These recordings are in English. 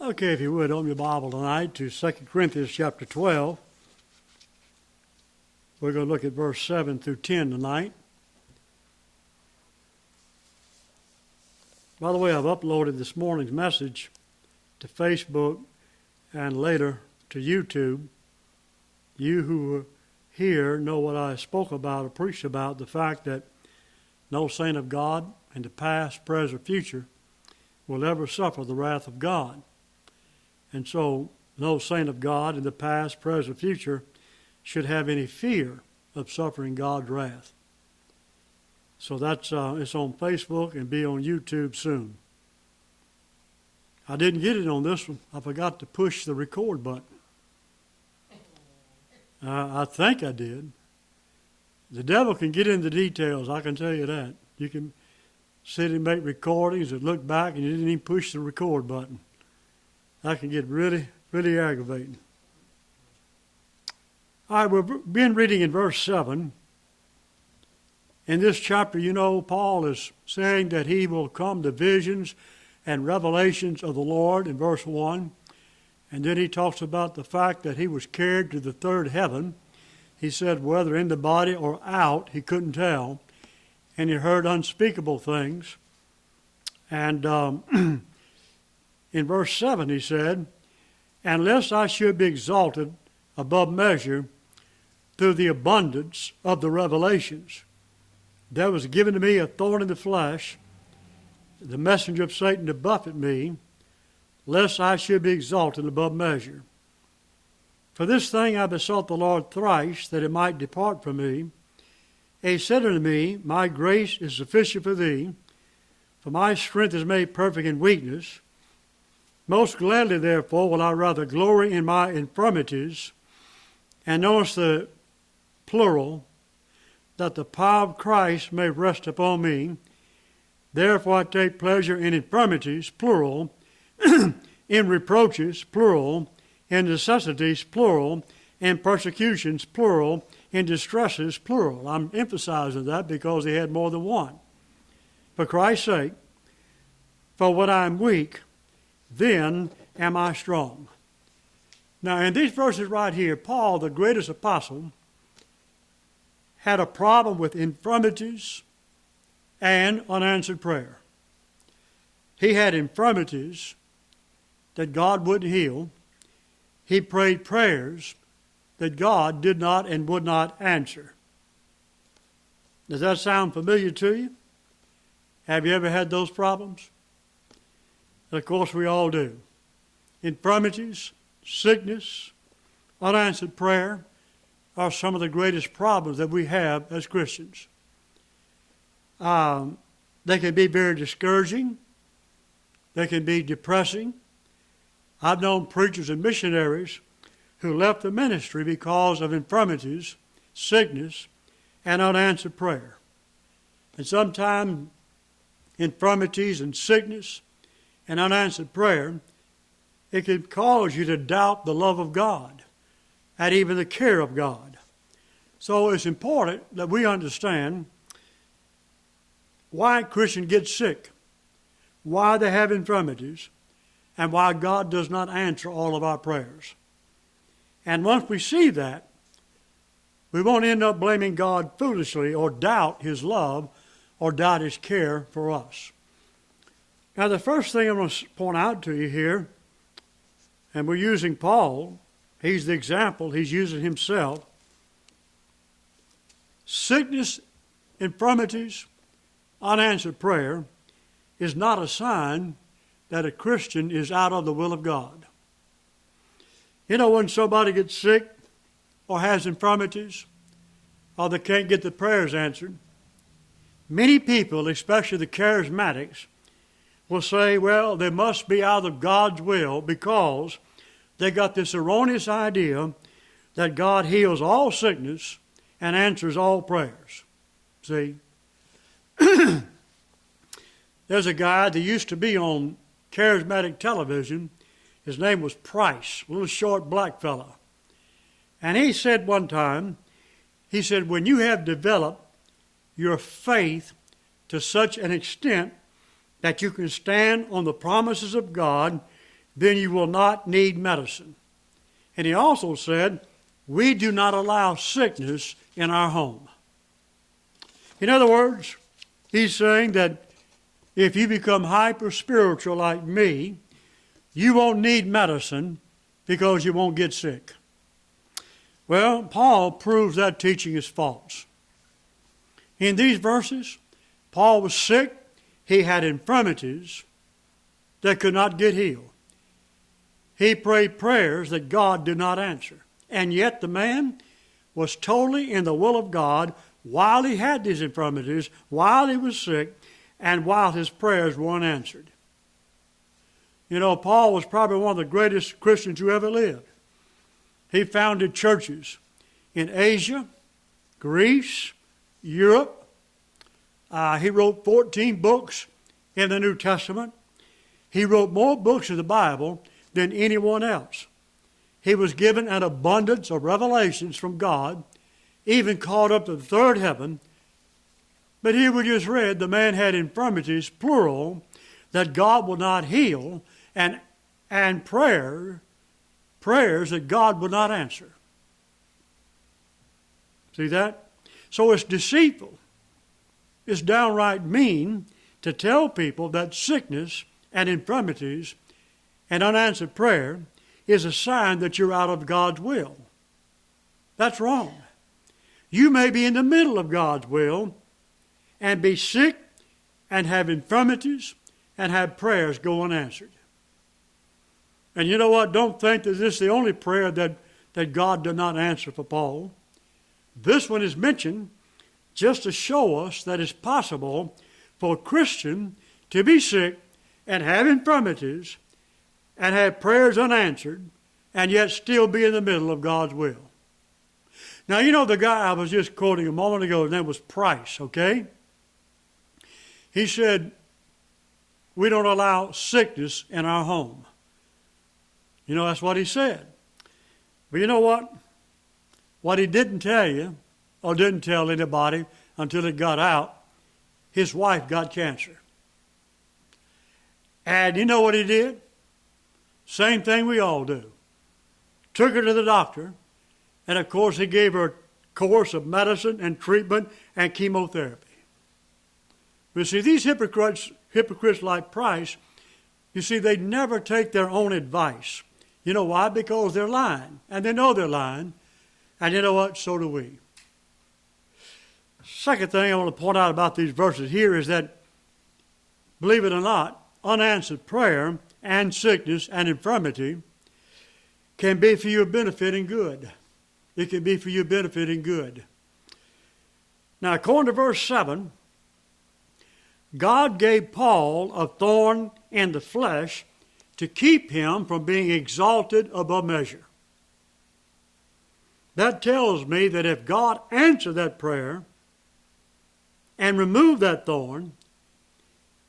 Okay, if you would, open your Bible tonight to 2 Corinthians chapter 12. We're going to look at verse 7 through 10 tonight. By the way, I've uploaded this morning's message to Facebook and later to YouTube. You who are here know what I spoke about or preached about, the fact that no saint of God in the past, present, or future will ever suffer the wrath of God. And so no saint of God in the past, present, or future should have any fear of suffering God's wrath. So that's it's on Facebook and be on YouTube soon. I didn't get it on this one. I forgot to push the record button. I think I did. The devil can get into details, I can tell you that. You can sit and make recordings and look back and you didn't even push the record button. That can get really, really aggravating. All right, we've been reading in verse 7. In this chapter, you know, Paul is saying that he will come to visions and revelations of the Lord in verse 1. And then he talks about the fact that he was carried to the third heaven. He said whether in the body or out, he couldn't tell. And he heard unspeakable things. And in verse 7 he said, "Unless I should be exalted above measure through the abundance of the revelations, there was given to me a thorn in the flesh, the messenger of Satan to buffet me, lest I should be exalted above measure. For this thing I besought the Lord thrice, that it might depart from me. And he said unto me, My grace is sufficient for thee, for my strength is made perfect in weakness. Most gladly, therefore, will I rather glory in my infirmities." And notice the plural, "that the power of Christ may rest upon me. Therefore I take pleasure in infirmities," plural, "in reproaches," plural, "in necessities," plural, "in persecutions," plural, "in distresses," plural. I'm emphasizing that because he had more than one. "For Christ's sake, for when I am weak, then am I strong." Now, in these verses right here, Paul, the greatest apostle, had a problem with infirmities and unanswered prayer. He had infirmities that God wouldn't heal. He prayed prayers that God did not and would not answer. Does that sound familiar to you? Have you ever had those problems? And of course we all do. Infirmities, sickness, unanswered prayer are some of the greatest problems that we have as Christians. They can be very discouraging. They can be depressing. I've known preachers and missionaries who left the ministry because of infirmities, sickness, and unanswered prayer. And sometimes infirmities and sickness and unanswered prayer, it can cause you to doubt the love of God and even the care of God. So it's important that we understand why Christians get sick, why they have infirmities, and why God does not answer all of our prayers. And once we see that, we won't end up blaming God foolishly or doubt his love or doubt his care for us. Now, the first thing I'm going to point out to you here, and we're using Paul, he's the example, he's using himself. Sickness, infirmities, unanswered prayer is not a sign that a Christian is out of the will of God. You know, when somebody gets sick or has infirmities or they can't get the prayers answered, many people, especially the charismatics, will say, well, they must be out of God's will because they got this erroneous idea that God heals all sickness and answers all prayers. See? There's a guy that used to be on charismatic television. His name was Price, a little short black fella. And he said one time, He said, when you have developed your faith to such an extent that you can stand on the promises of God, then you will not need medicine. And he also said, we do not allow sickness in our home. In other words, he's saying that if you become hyper-spiritual like me, you won't need medicine because you won't get sick. Well, Paul proves that teaching is false. In these verses, Paul was sick. He had infirmities that could not get healed. He prayed prayers that God did not answer. And yet the man was totally in the will of God while he had these infirmities, while he was sick, and while his prayers weren't answered. You know, Paul was probably one of the greatest Christians who ever lived. He founded churches in Asia, Greece, Europe. He wrote 14 books in the New Testament. He wrote more books of the Bible than anyone else. He was given an abundance of revelations from God, even called up to the third heaven. But here we just read the man had infirmities, plural, that God will not heal, and prayers that God will not answer. See that? So it's deceitful. It's downright mean to tell people that sickness and infirmities and unanswered prayer is a sign that you're out of God's will. That's wrong. You may be in the middle of God's will and be sick and have infirmities and have prayers go unanswered. And you know what? Don't think that this is the only prayer that God did not answer for Paul. This one is mentioned just to show us that it's possible for a Christian to be sick and have infirmities and have prayers unanswered and yet still be in the middle of God's will. Now, you know the guy I was just quoting a moment ago, his name was Price, okay? He said, we don't allow sickness in our home. You know, that's what he said. But you know what? What he didn't tell you, or didn't tell anybody until it got out, his wife got cancer. And you know what he did? Same thing we all do. Took her to the doctor, and of course he gave her a course of medicine and treatment and chemotherapy. But see, these hypocrites like Price, you see, they never take their own advice. You know why? Because they're lying. And they know they're lying. And you know what? So do we. Second thing I want to point out about these verses here is that, believe it or not, unanswered prayer and sickness and infirmity can be for your benefit and good. It can be for your benefit and good. Now, according to verse 7, God gave Paul a thorn in the flesh to keep him from being exalted above measure. That tells me that if God answered that prayer and removed that thorn,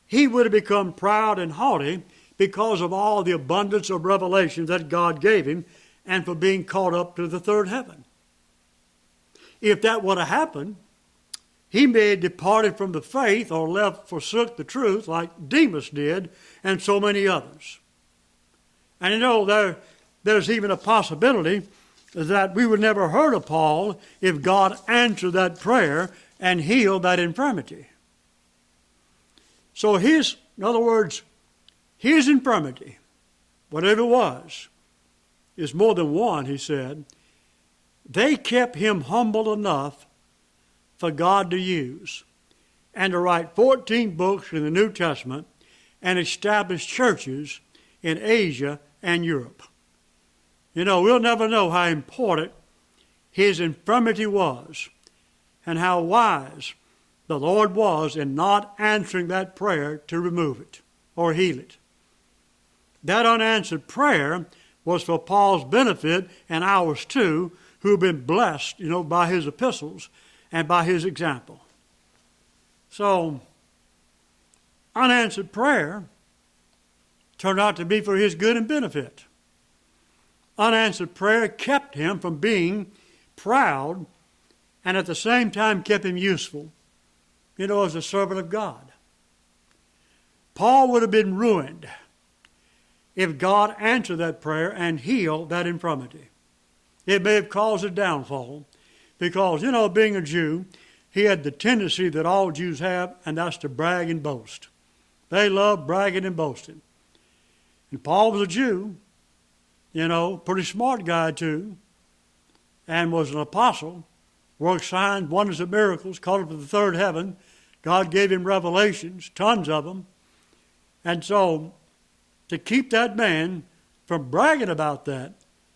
he would have become proud and haughty because of all the abundance of revelations that God gave him and for being caught up to the third heaven. If that would have happened, he may have departed from the faith or forsook the truth like Demas did and so many others. And you know, there's even a possibility that we would never heard of Paul if God answered that prayer and healed that infirmity. So in other words, his infirmity, whatever it was, is more than one, he said. They kept him humble enough for God to use and to write 14 books in the New Testament and establish churches in Asia and Europe. You know, we'll never know how important his infirmity was and how wise the Lord was in not answering that prayer to remove it or heal it. That unanswered prayer was for Paul's benefit and ours too, who have been blessed, you know, by his epistles and by his example. So, unanswered prayer turned out to be for his good and benefit. Unanswered prayer kept him from being proud and at the same time kept him useful, as a servant of God. Paul would have been ruined if God answered that prayer and healed that infirmity. It may have caused a downfall because, being a Jew, he had the tendency that all Jews have, and that's to brag and boast. They love bragging and boasting. And Paul was a Jew, pretty smart guy too, and was an apostle, worked signs, wonders, and miracles, called him to the third heaven. God gave him revelations, tons of them. And so, to keep that man from bragging about that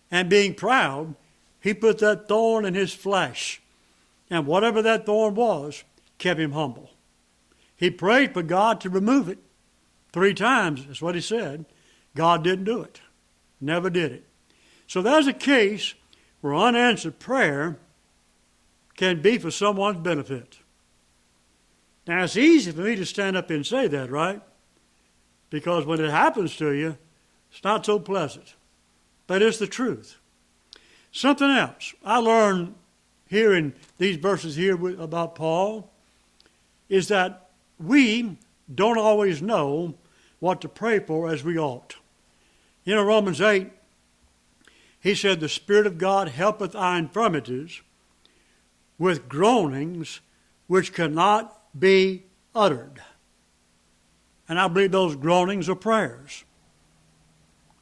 and being proud, he put that thorn in his flesh. And whatever that thorn was, kept him humble. He prayed for God to remove it 3 times. That's what he said. God didn't do it. Never did it. So there's a case where unanswered prayer can be for someone's benefit. Now, it's easy for me to stand up and say that, right? Because when it happens to you, it's not so pleasant. But it's the truth. Something else I learned here in these verses here about Paul is that we don't always know what to pray for as we ought. Romans 8, he said, the Spirit of God helpeth our infirmities with groanings which cannot be uttered. And I believe those groanings are prayers.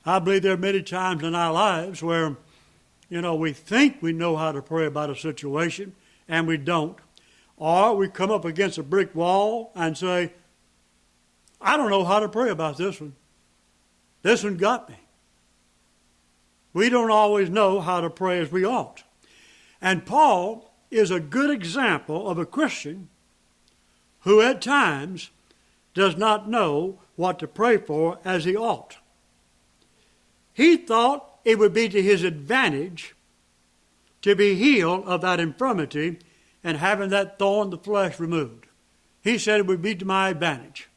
I believe there are many times in our lives where, we think we know how to pray about a situation, and we don't. Or we come up against a brick wall and say, I don't know how to pray about this one. This one got me. We don't always know how to pray as we ought. And Paul is a good example of a Christian who at times does not know what to pray for as he ought. He thought it would be to his advantage to be healed of that infirmity and having that thorn in the flesh removed. He said it would be to my advantage.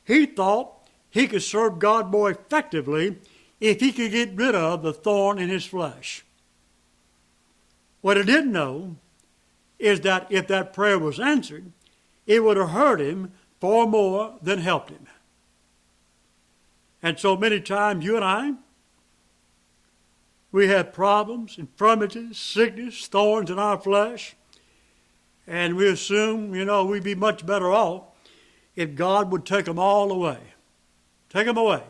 He thought he could serve God more effectively if he could get rid of the thorn in his flesh. What he didn't know is that if that prayer was answered, it would have hurt him far more than helped him. And so many times you and I, we have problems, infirmities, sickness, thorns in our flesh, and we assume, we'd be much better off if God would take them all away. Take them away.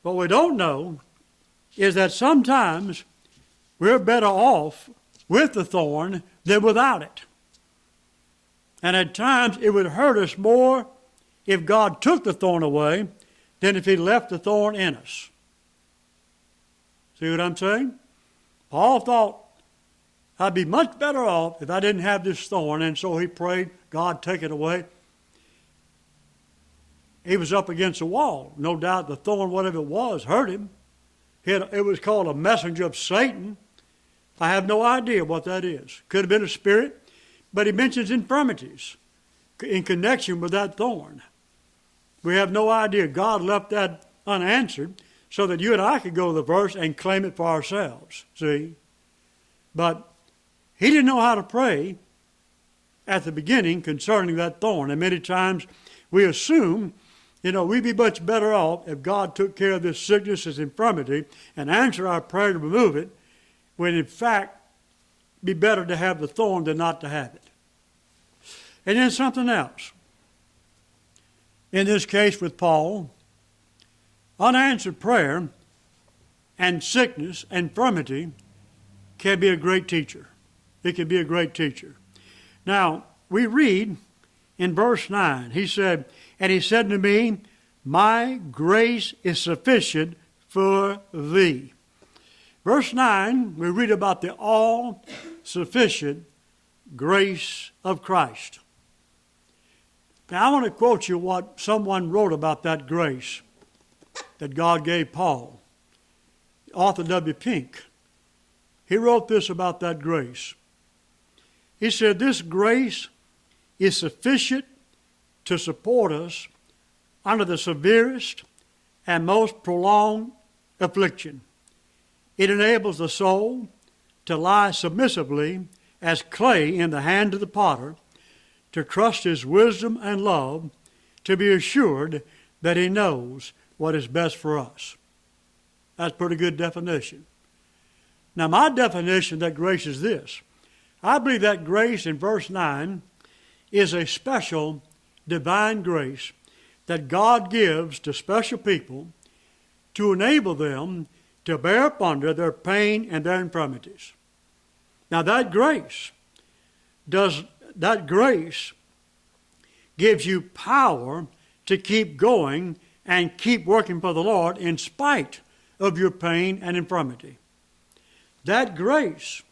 What we don't know is that sometimes we're better off with the thorn than without it. And at times it would hurt us more if God took the thorn away than if he left the thorn in us. See what I'm saying? Paul thought, I'd be much better off if I didn't have this thorn, and so he prayed, God, take it away. He was up against a wall. No doubt the thorn, whatever it was, hurt him. It was called a messenger of Satan. I have no idea what that is. Could have been a spirit, but he mentions infirmities in connection with that thorn. We have no idea. God left that unanswered so that you and I could go to the verse and claim it for ourselves, see? But he didn't know how to pray at the beginning concerning that thorn. And many times we assume, we'd be much better off if God took care of this sickness, this infirmity, and answered our prayer to remove it, when in fact, it'd be better to have the thorn than not to have it. And then something else. In this case with Paul, unanswered prayer and sickness, infirmity, can be a great teacher. It can be a great teacher. Now, we read in verse 9, he said, and he said to me, my grace is sufficient for thee. Verse 9, we read about the all-sufficient grace of Christ. Now, I want to quote you what someone wrote about that grace that God gave Paul. Author W. Pink. He wrote this about that grace. He said, this grace is sufficient to support us under the severest and most prolonged affliction. It enables the soul to lie submissively as clay in the hand of the potter, to trust his wisdom and love, to be assured that he knows what is best for us. That's a pretty good definition. Now, my definition of that grace is this. I believe that grace in verse 9 is a special divine grace that God gives to special people to enable them to bear up under their pain and their infirmities. Now, that grace gives you power to keep going and keep working for the Lord in spite of your pain and infirmity. That grace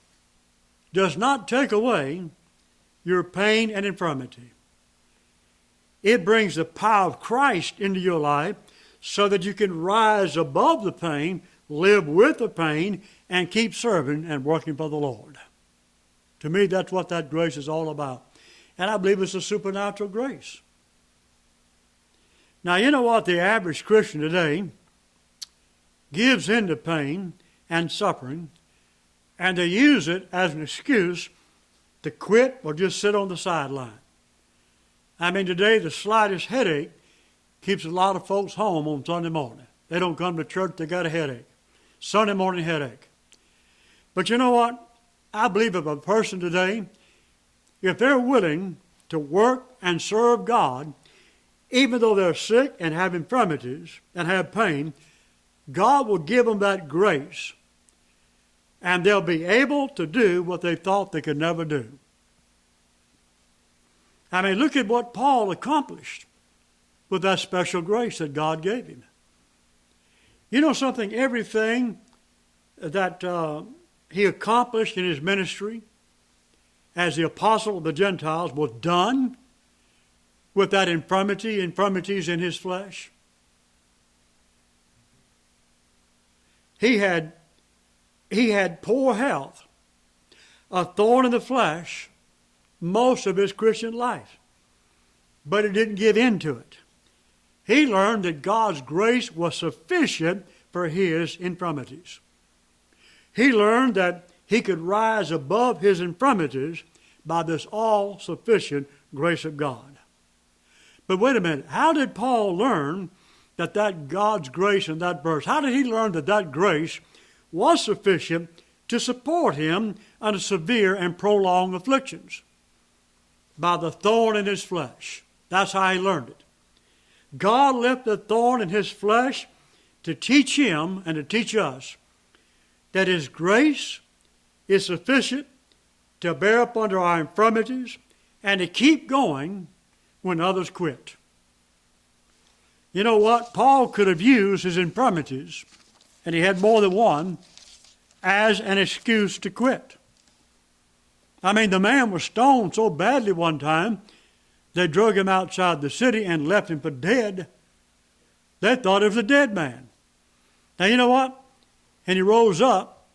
does not take away your pain and infirmity. It brings the power of Christ into your life so that you can rise above the pain, live with the pain, and keep serving and working for the Lord. To me, that's what that grace is all about. And I believe it's a supernatural grace. Now, you know what? The average Christian today gives in to pain and suffering, and they use it as an excuse to quit or just sit on the sideline. I mean, today the slightest headache keeps a lot of folks home on Sunday morning. They don't come to church, they got a headache. Sunday morning headache. But you know what? I believe if a person today, if they're willing to work and serve God, even though they're sick and have infirmities and have pain, God will give them that grace, and they'll be able to do what they thought they could never do. I mean, look at what Paul accomplished with that special grace that God gave him. You know something? Everything that he accomplished in his ministry as the apostle of the Gentiles was done with that infirmities in his flesh. He had poor health, a thorn in the flesh, most of his Christian life. But he didn't give in to it. He learned that God's grace was sufficient for his infirmities. He learned that he could rise above his infirmities by this all-sufficient grace of God. But wait a minute, how did Paul learn that God's grace in that verse, how did he learn that grace was sufficient to support him under severe and prolonged afflictions? By the thorn in his flesh. That's how he learned it. God left the thorn in his flesh to teach him and to teach us that his grace is sufficient to bear up under our infirmities and to keep going when others quit. You know what? Paul could have used his infirmities, and he had more than one, as an excuse to quit. I mean, the man was stoned so badly one time, they drug him outside the city and left him for dead. They thought it was a dead man. Now, you know what? And he rose up,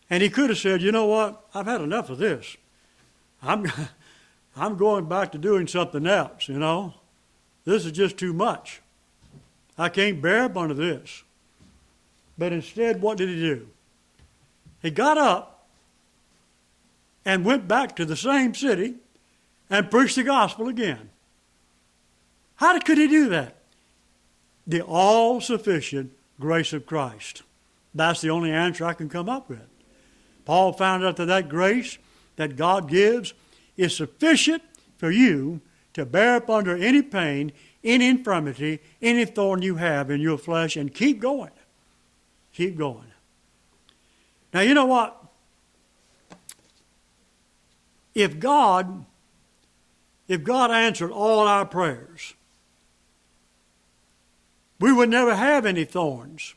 and he could have said, you know what? I've had enough of this. I'm going back to doing something else, you know. This is just too much. I can't bear up under this. But instead, what did he do? He got up and went back to the same city and preached the gospel again. How could he do that? The all-sufficient grace of Christ. That's the only answer I can come up with. Paul found out that grace that God gives is sufficient for you to bear up under any pain, any infirmity, any thorn you have in your flesh, and keep going. Keep going. Now, you know what? If God answered all our prayers, we would never have any thorns,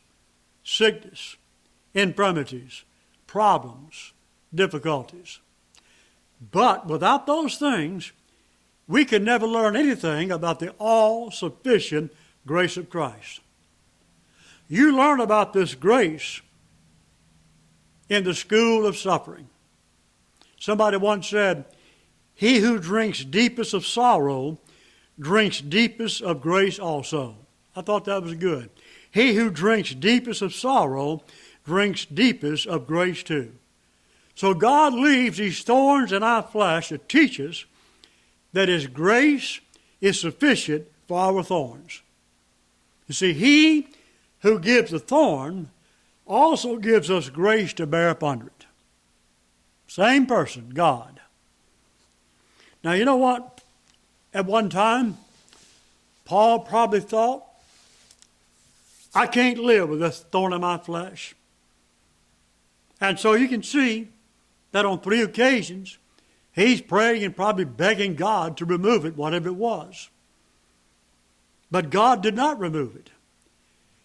sickness, infirmities, problems, difficulties. But without those things, we could never learn anything about the all-sufficient grace of Christ. You learn about this grace in the school of suffering. Somebody once said, he who drinks deepest of sorrow drinks deepest of grace also. I thought that was good. He who drinks deepest of sorrow drinks deepest of grace too. So God leaves these thorns in our flesh to teach us that His grace is sufficient for our thorns. You see, He who gives the thorn also gives us grace to bear up under it. Same person, God. Now, you know what? At one time, Paul probably thought, I can't live with this thorn in my flesh. And so you can see that on 3 occasions, he's praying and probably begging God to remove it, whatever it was. But God did not remove it.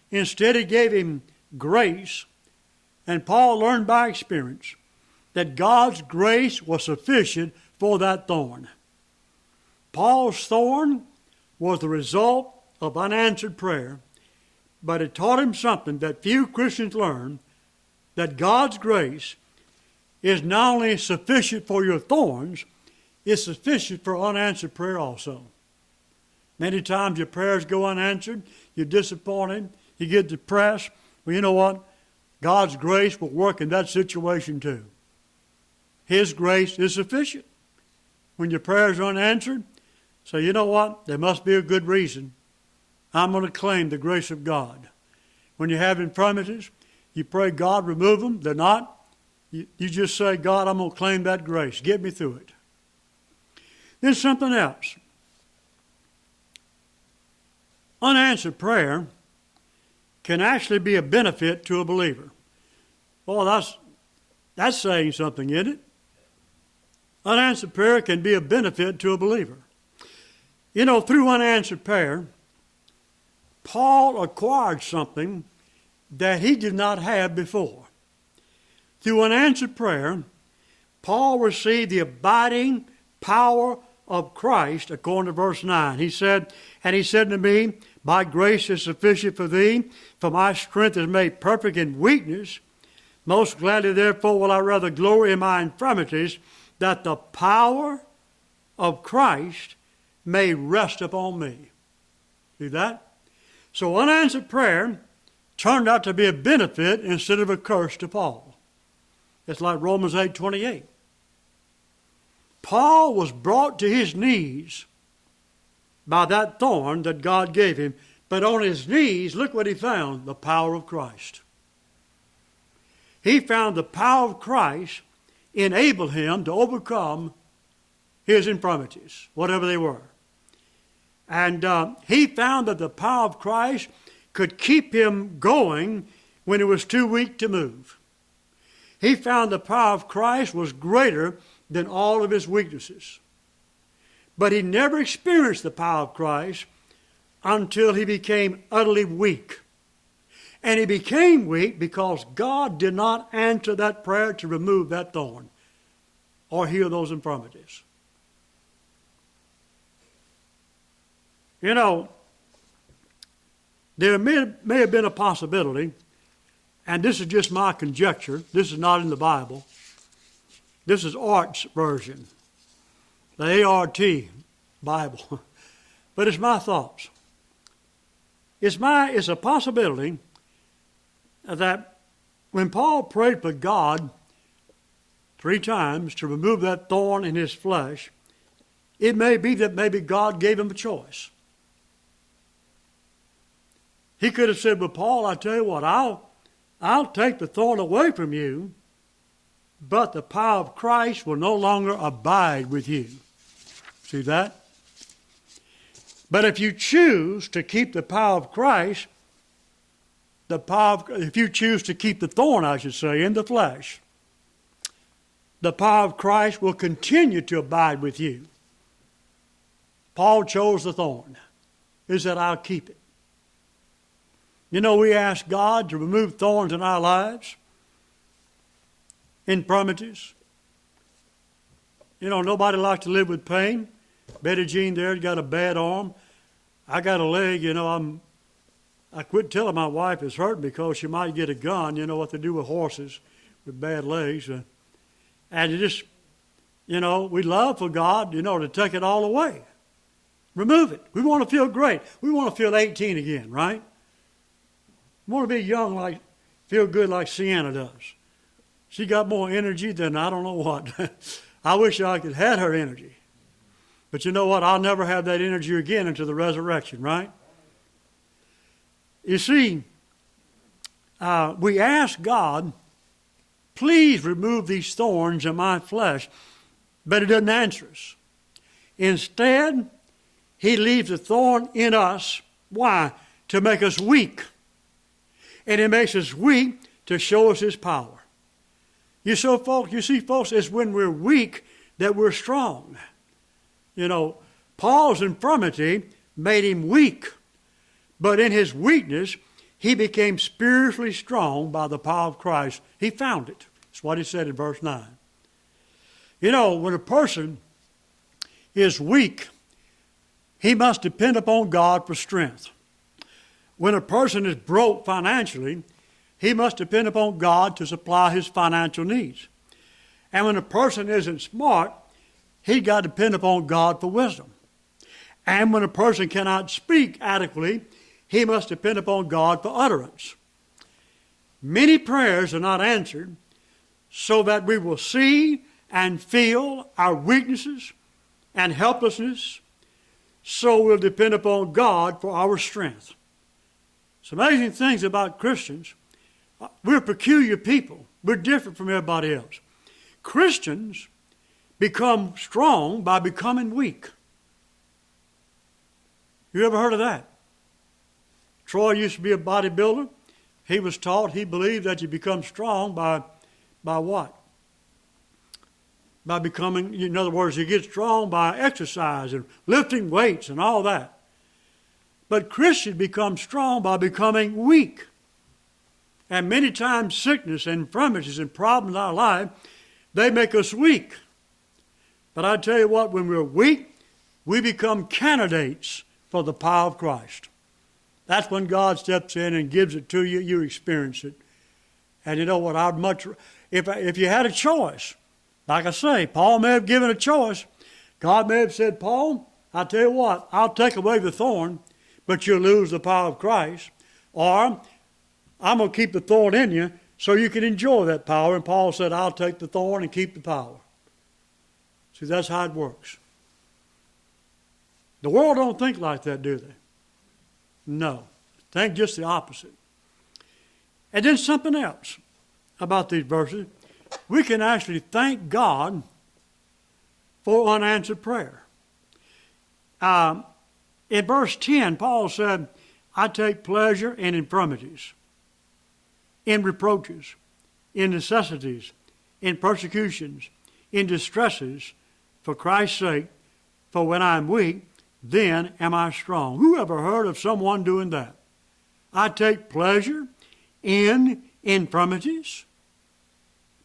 Instead, He gave him grace, and Paul learned by experience that God's grace was sufficient for that thorn. Paul's thorn was the result of unanswered prayer, but it taught him something that few Christians learn, that God's grace is not only sufficient for your thorns, it's sufficient for unanswered prayer also. Many times your prayers go unanswered, you're disappointed, you get depressed. Well, you know what? God's grace will work in that situation too. His grace is sufficient. When your prayers are unanswered, say, you know what? There must be a good reason. I'm going to claim the grace of God. When you have infirmities, you pray, God, remove them. They're not. You just say, God, I'm going to claim that grace. Get me through it. Then something else. Unanswered prayer can actually be a benefit to a believer. Well, that's saying something, isn't it? Unanswered prayer can be a benefit to a believer. You know, through unanswered prayer, Paul acquired something that he did not have before. Through unanswered prayer, Paul received the abiding power of Christ, according to verse 9. He said, and he said to me, my grace is sufficient for thee, for my strength is made perfect in weakness. Most gladly, therefore, will I rather glory in my infirmities, that the power of Christ may rest upon me. See that? So unanswered prayer turned out to be a benefit instead of a curse to Paul. It's like Romans 8:28. Paul was brought to his knees by that thorn that God gave him. But on his knees, look what he found, the power of Christ. He found the power of Christ enabled him to overcome his infirmities, whatever they were. And he found that the power of Christ could keep him going when he was too weak to move. He found the power of Christ was greater than all of his weaknesses. But he never experienced the power of Christ until he became utterly weak. And he became weak because God did not answer that prayer to remove that thorn or heal those infirmities. You know, there may have been a possibility, and this is just my conjecture. This is not in the Bible. This is Art's version, the ART Bible. But it's my thoughts. It's a possibility that when Paul prayed for God 3 times to remove that thorn in his flesh, it may be that maybe God gave him a choice. He could have said, well, Paul, I tell you what, I'll take the thorn away from you, but the power of Christ will no longer abide with you. See that? But if you choose to keep the power of Christ, if you choose to keep the thorn, I should say, in the flesh, the power of Christ will continue to abide with you. Paul chose the thorn. He said, I'll keep it. You know, we ask God to remove thorns in our lives, infirmities. You know, nobody likes to live with pain. Betty Jean there's got a bad arm. I got a leg, you know, I quit telling my wife it's hurting because she might get a gun, you know what they do with horses with bad legs. And you just, you know, we love for God, you know, to take it all away. Remove it. We want to feel great. We want to feel 18 again, right? We want to be young, feel good like Sienna does. She got more energy than I don't know what. I wish I could have had her energy. But you know what? I'll never have that energy again until the resurrection, right? You see, we ask God, please remove these thorns in my flesh, but He doesn't answer us. Instead, He leaves a thorn in us. Why? To make us weak. And He makes us weak to show us His power. You see, folks, it's when we're weak that we're strong. You know, Paul's infirmity made him weak. But in his weakness, he became spiritually strong by the power of Christ. He found it. That's what he said in verse 9. You know, when a person is weak, he must depend upon God for strength. When a person is broke financially, he must depend upon God to supply his financial needs. And when a person isn't smart, he's got to depend upon God for wisdom. And when a person cannot speak adequately, he must depend upon God for utterance. Many prayers are not answered so that we will see and feel our weaknesses and helplessness, so we'll depend upon God for our strength. Some amazing things about Christians. We're peculiar people. We're different from everybody else. Christians become strong by becoming weak. You ever heard of that? Troy used to be a bodybuilder. He was taught, he believed that you become strong by what? By becoming, in other words, you get strong by exercise and lifting weights and all that. But Christians become strong by becoming weak. And many times sickness and infirmities and problems in our life, they make us weak. But I tell you what, when we're weak, we become candidates for the power of Christ. That's when God steps in and gives it to you, you experience it. And you know what, I'd much, if you had a choice, like I say, Paul may have given a choice. God may have said, Paul, I tell you what, I'll take away the thorn, but you'll lose the power of Christ. Or I'm going to keep the thorn in you so you can enjoy that power. And Paul said, I'll take the thorn and keep the power. See, that's how it works. The world don't think like that, do they? No. Think just the opposite. And then something else about these verses. We can actually thank God for unanswered prayer. In verse 10, Paul said, I take pleasure in infirmities, in reproaches, in necessities, in persecutions, in distresses, for Christ's sake, for when I am weak, then am I strong. Who ever heard of someone doing that? I take pleasure in infirmities.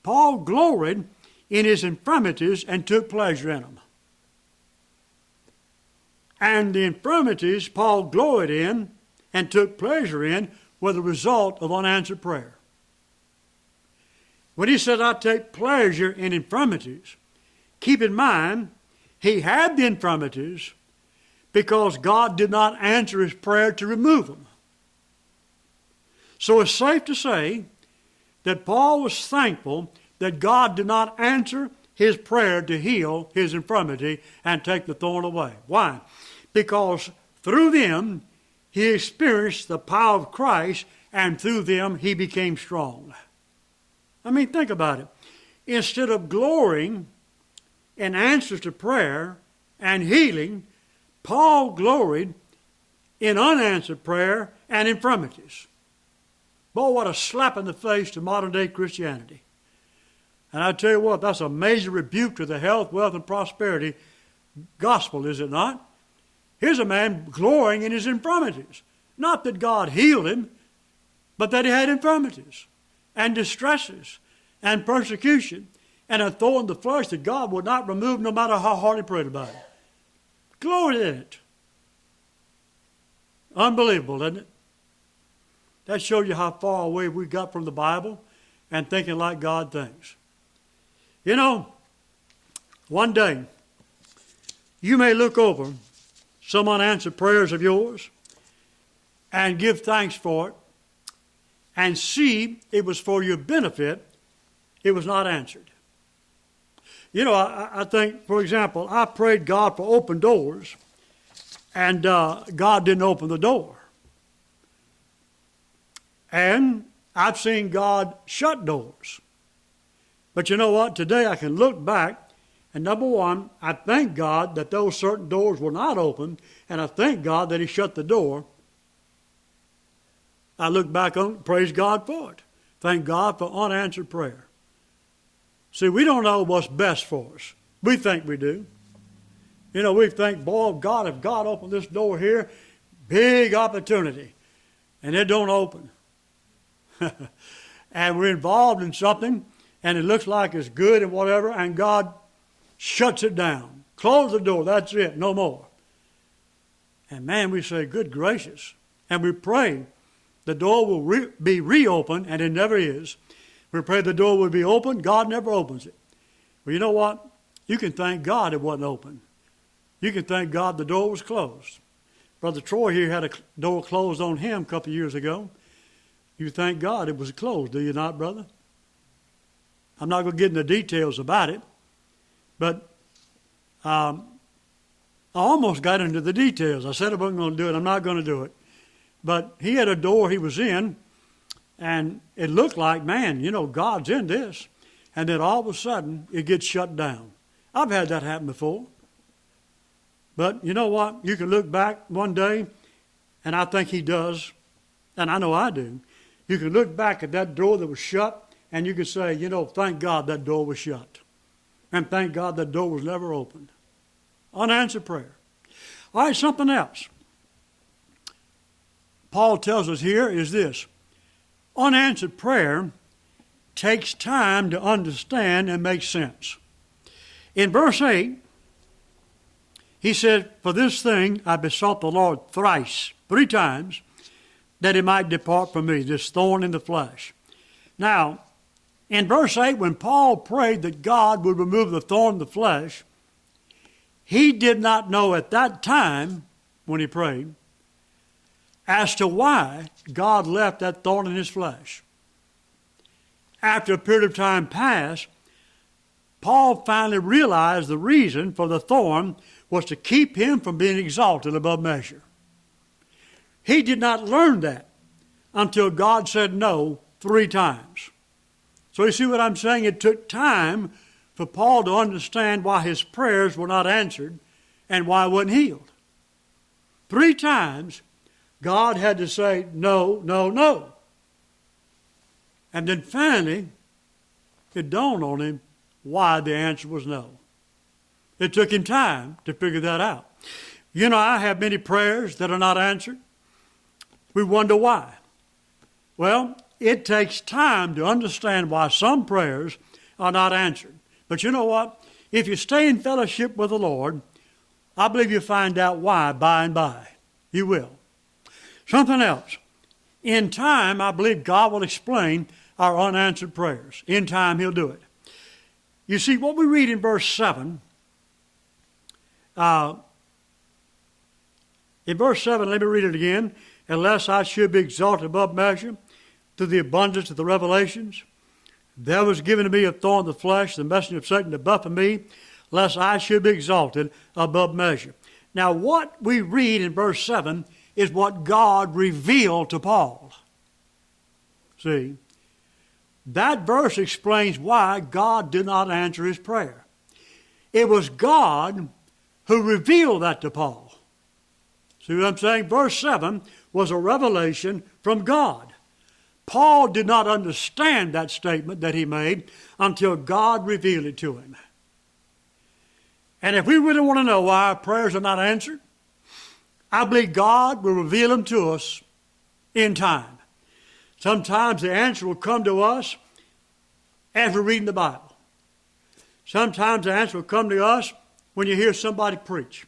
Paul gloried in his infirmities and took pleasure in them. And the infirmities Paul gloried in and took pleasure in were the result of unanswered prayer. When he said, I take pleasure in infirmities, keep in mind, he had the infirmities because God did not answer his prayer to remove them. So it's safe to say that Paul was thankful that God did not answer his prayer to heal his infirmity and take the thorn away. Why? Because through them he experienced the power of Christ, and through them he became strong. I mean, think about it. Instead of glorying in answers to prayer and healing, Paul gloried in unanswered prayer and infirmities. Boy, what a slap in the face to modern day Christianity. And I tell you what, that's a major rebuke to the health, wealth, and prosperity gospel, is it not? Here's a man glorying in his infirmities. Not that God healed him, but that he had infirmities and distresses and persecution and a thorn in the flesh that God would not remove no matter how hard he prayed about it. Glory in it. Unbelievable, isn't it? That shows you how far away we got from the Bible and thinking like God thinks. You know, one day you may look over some unanswered prayers of yours and give thanks for it and see it was for your benefit it was not answered. You know, I think, for example, I prayed God for open doors, and God didn't open the door. And I've seen God shut doors. But you know what? Today I can look back, and number one, I thank God that those certain doors were not open, and I thank God that He shut the door. I look back on it, praise God for it. Thank God for unanswered prayer. See, we don't know what's best for us. We think we do. You know, we think, boy, God, if God opened this door here, big opportunity. And it don't open. And we're involved in something, and it looks like it's good and whatever, and God shuts it down. Close the door, that's it, no more. And man, we say, good gracious. And we pray the door will be reopened, and it never is. We pray the door will be open, God never opens it. Well, you know what? You can thank God it wasn't open. You can thank God the door was closed. Brother Troy here had a door closed on him a couple of years ago. You thank God it was closed, do you not, brother? I'm not going to get into details about it, but I almost got into the details. I said I wasn't going to do it. I'm not going to do it. But he had a door he was in, and it looked like, man, you know, God's in this. And then all of a sudden, it gets shut down. I've had that happen before. But you know what? You can look back one day, and I think He does, and I know I do. You can look back at that door that was shut, and you can say, you know, thank God that door was shut. And thank God that door was never opened. Unanswered prayer. All right, something else. Paul tells us here is this. Unanswered prayer takes time to understand and make sense. In verse 8, he said, for this thing I besought the Lord thrice, 3 times, that He might depart from me, this thorn in the flesh. Now, in verse 8, when Paul prayed that God would remove the thorn in the flesh, he did not know at that time, when he prayed, as to why God left that thorn in his flesh. After a period of time passed, Paul finally realized the reason for the thorn was to keep him from being exalted above measure. He did not learn that until God said no 3 times. So you see what I'm saying? It took time for Paul to understand why his prayers were not answered and why he wasn't healed. 3 times, God had to say no, no, no. And then finally, it dawned on him why the answer was no. It took him time to figure that out. You know, I have many prayers that are not answered. We wonder why. Well, it takes time to understand why some prayers are not answered. But you know what? If you stay in fellowship with the Lord, I believe you'll find out why by and by. You will. Something else. In time, I believe God will explain our unanswered prayers. In time, He'll do it. You see, what we read in verse 7, let me read it again. Unless I should be exalted above measure through the abundance of the revelations, there was given to me a thorn in the flesh, the messenger of Satan to buffet me, lest I should be exalted above measure. Now, what we read in verse 7 is what God revealed to Paul. See, that verse explains why God did not answer his prayer. It was God who revealed that to Paul. See what I'm saying? Verse 7 was a revelation from God. Paul did not understand that statement that he made until God revealed it to him. And if we really want to know why our prayers are not answered, I believe God will reveal them to us in time. Sometimes the answer will come to us as we're reading the Bible. Sometimes the answer will come to us when you hear somebody preach.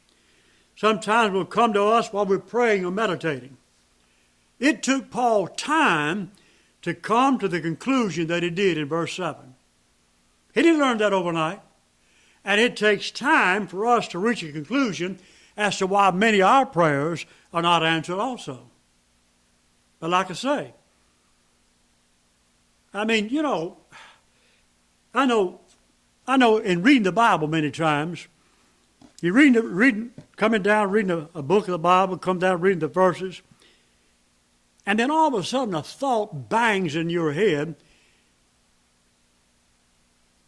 Sometimes it will come to us while we're praying or meditating. It took Paul time to come to the conclusion that he did in verse 7. He didn't learn that overnight. And it takes time for us to reach a conclusion as to why many of our prayers are not answered also. But like I say, I mean, you know, I know in reading the Bible many times, you're coming down, reading a book of the Bible, come down reading the verses, and then all of a sudden a thought bangs in your head.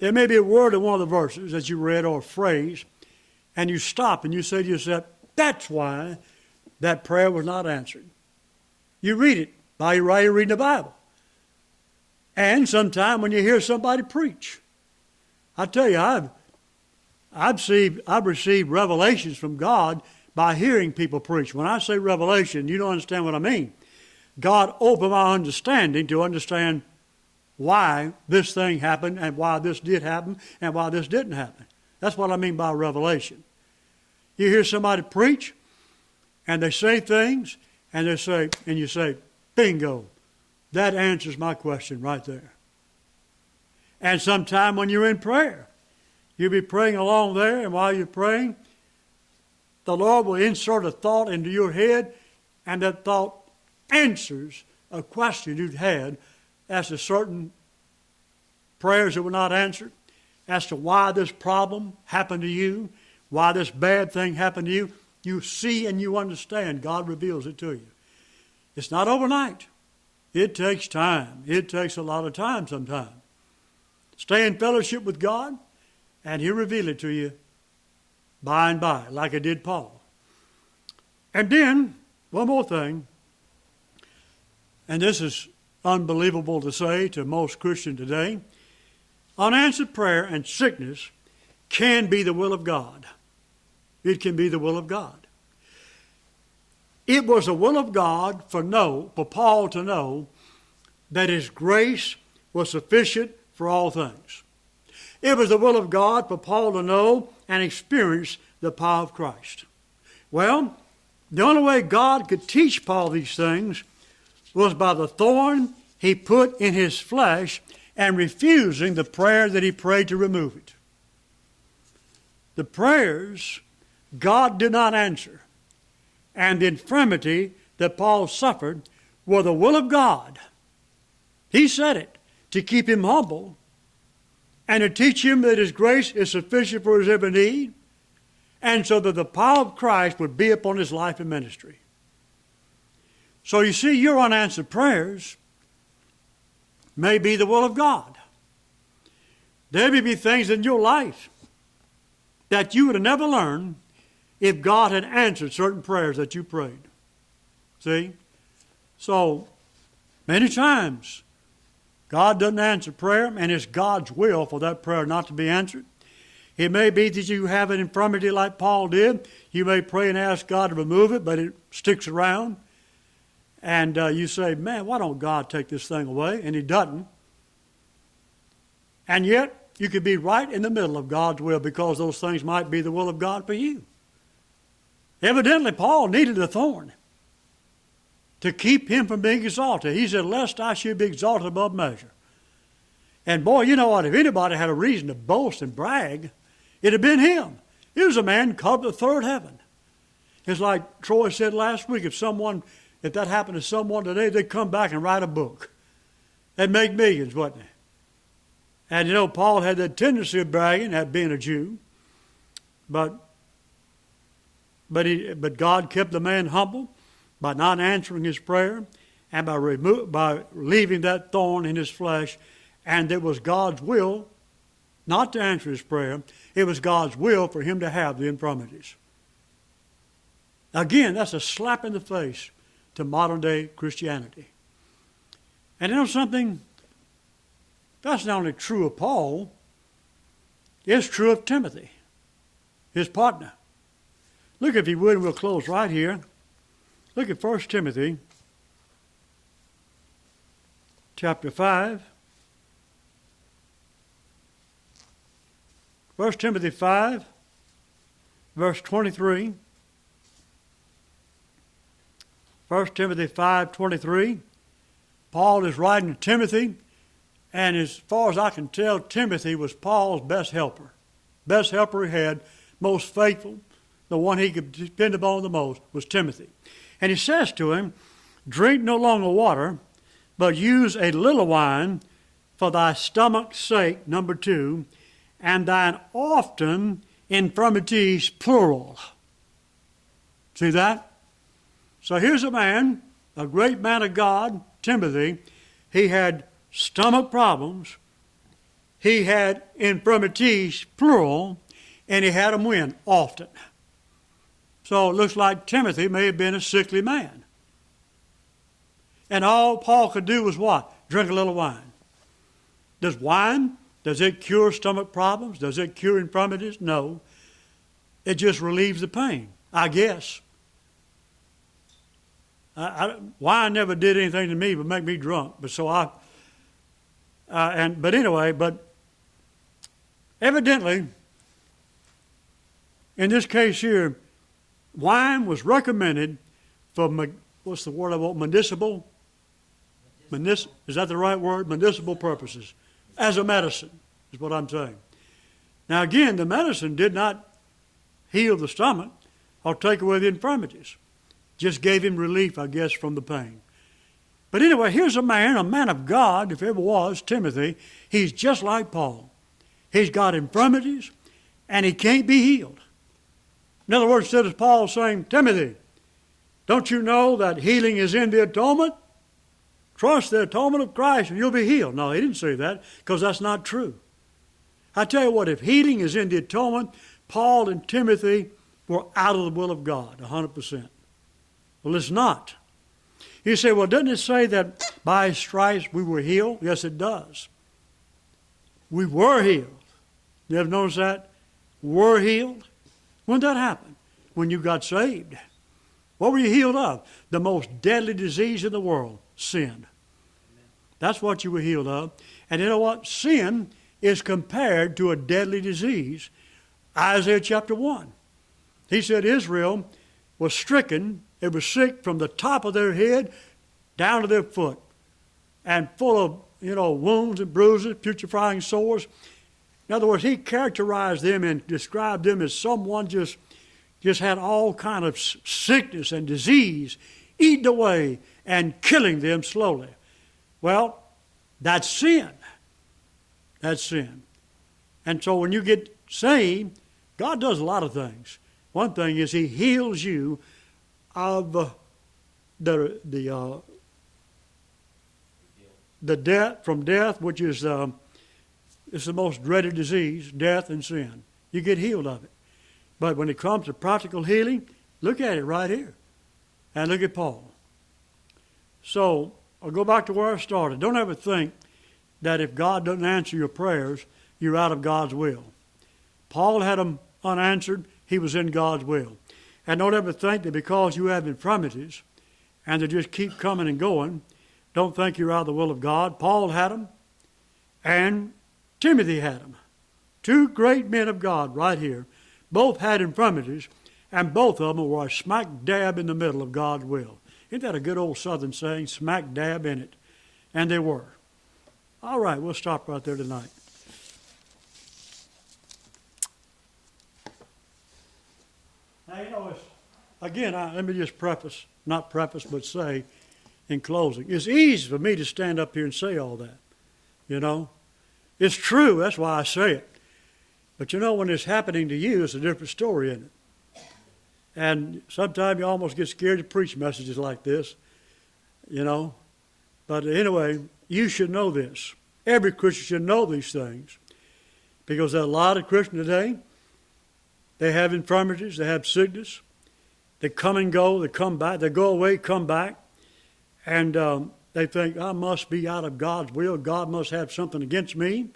There may be a word in one of the verses that you read or a phrase, and you stop and you say to yourself, that's why that prayer was not answered. You read it while you're reading the Bible. And sometime when you hear somebody preach. I tell you, I've received revelations from God by hearing people preach. When I say revelation, you don't understand what I mean. God opened my understanding to understand why this thing happened and why this did happen and why this didn't happen. That's what I mean by revelation. You hear somebody preach and they say things and you say, bingo, that answers my question right there. And sometime when you're in prayer, you'll be praying along there, and while you're praying, the Lord will insert a thought into your head, and that thought answers a question you've had as to certain prayers that were not answered, as to why this problem happened to you, why this bad thing happened to you. You see and you understand. God reveals it to you. It's not overnight. It takes time. It takes a lot of time sometimes. Stay in fellowship with God, and He'll reveal it to you by and by, like it did Paul. And then, one more thing, and this is unbelievable to say to most Christians today, unanswered prayer and sickness can be the will of God. It can be the will of God. It was the will of God for Paul to know that his grace was sufficient for all things. It was the will of God for Paul to know and experience the power of Christ. Well, the only way God could teach Paul these things was by the thorn he put in his flesh and refusing the prayer that he prayed to remove it. The prayers God did not answer, and the infirmity that Paul suffered were the will of God. He said it to keep him humble and to teach him that His grace is sufficient for his every need, and so that the power of Christ would be upon his life and ministry. So you see, your unanswered prayers may be the will of God. There may be things in your life that you would have never learned if God had answered certain prayers that you prayed. See? So, many times, God doesn't answer prayer, and it's God's will for that prayer not to be answered. It may be that you have an infirmity like Paul did. You may pray and ask God to remove it, but it sticks around. And you say, man, why don't God take this thing away? And He doesn't. And yet, you could be right in the middle of God's will because those things might be the will of God for you. Evidently, Paul needed a thorn to keep him from being exalted. He said, lest I should be exalted above measure. And boy, you know what? If anybody had a reason to boast and brag, it'd have been him. He was a man called the third heaven. It's like Troy said last week, if that happened to someone today, they'd come back and write a book. They'd make millions, wouldn't they? And you know, Paul had that tendency of bragging at being a Jew. But God kept the man humble by not answering his prayer and by leaving that thorn in his flesh. And it was God's will not to answer his prayer. It was God's will for him to have the infirmities. Again, that's a slap in the face to modern day Christianity. And you know something? That's not only true of Paul, it's true of Timothy, his partner. Look, if you would, and we'll close right here. Look at 1 Timothy chapter 5. 1 Timothy 5, verse 23. 1 Timothy 5:23. Paul is writing to Timothy, and as far as I can tell, Timothy was Paul's best helper. Best helper he had, most faithful, the one he could depend upon the most was Timothy. And he says to him, drink no longer water, but use a little wine for thy stomach's sake, number 2, and thine often infirmities, plural. See that? So here's a man, a great man of God, Timothy. He had stomach problems. He had infirmities, plural, and he had them when? Often. So it looks like Timothy may have been a sickly man. And all Paul could do was what? Drink a little wine. Does wine, does it cure stomach problems? Does it cure infirmities? No. It just relieves the pain, I guess. Wine never did anything to me but make me drunk. But evidently, in this case here, wine was recommended for, what's the word I want, medicinal? Is that the right word? Medicinal purposes. As a medicine, is what I'm saying. Now again, the medicine did not heal the stomach or take away the infirmities. Just gave him relief, I guess, from the pain. But anyway, here's a man of God, if ever was, Timothy. He's just like Paul. He's got infirmities, and he can't be healed. In other words, instead of Paul saying, Timothy, don't you know that healing is in the atonement? Trust the atonement of Christ and you'll be healed. No, he didn't say that because that's not true. I tell you what, if healing is in the atonement, Paul and Timothy were out of the will of God, 100%. Well, it's not. You say, well, doesn't it say that by his stripes we were healed? Yes, it does. We were healed. You ever notice that? Were healed? When did that happen? When you got saved. What were you healed of? The most deadly disease in the world, sin. That's what you were healed of. And you know what? Sin is compared to a deadly disease. Isaiah chapter 1. He said Israel was stricken. It was sick from the top of their head down to their foot, and full of, wounds and bruises, putrefying sores. In other words, he characterized them and described them as someone just had all kind of sickness and disease eating away and killing them slowly. Well, that's sin. That's sin. And so when you get saved, God does a lot of things. One thing is he heals you of the death, from death, which is it's the most dreaded disease, death and sin. You get healed of it. But when it comes to practical healing, look at it right here. And look at Paul. So I'll go back to where I started. Don't ever think that if God doesn't answer your prayers, you're out of God's will. Paul had them unanswered. He was in God's will. And don't ever think that because you have infirmities and they just keep coming and going, don't think you're out of the will of God. Paul had them, and Timothy had them. Two great men of God right here. Both had infirmities, and both of them were smack dab in the middle of God's will. Isn't that a good old Southern saying? Smack dab in it. And they were. All right, we'll stop right there tonight. Now, let me just but say in closing, it's easy for me to stand up here and say all that, It's true, that's why I say it. But when it's happening to you, it's a different story, isn't it? And sometimes you almost get scared to preach messages like this, But anyway, you should know this. Every Christian should know these things. Because there are a lot of Christians today, they have infirmities, they have sickness. They come and go, they come back, they go away, come back. And they think, I must be out of God's will. God must have something against me.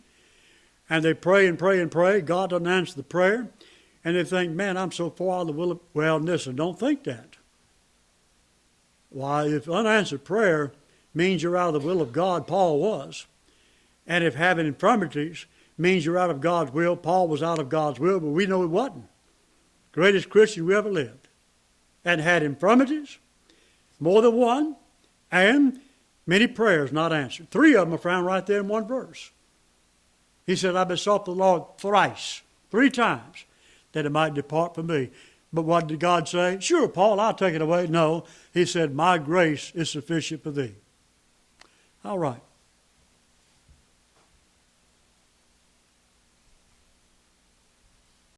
And they pray and pray and pray. God doesn't answer the prayer. And they think, man, I'm so far out of the will of... Well, listen, don't think that. Why, if unanswered prayer means you're out of the will of God, Paul was. And if having infirmities means you're out of God's will, Paul was out of God's will, but we know he wasn't. Greatest Christian who ever lived. And had infirmities, more than one, and many prayers not answered. 3 of them are found right there in one verse. He said, I besought the Lord thrice, 3 times, that it might depart from me. But what did God say? Sure, Paul, I'll take it away. No, he said, my grace is sufficient for thee. All right.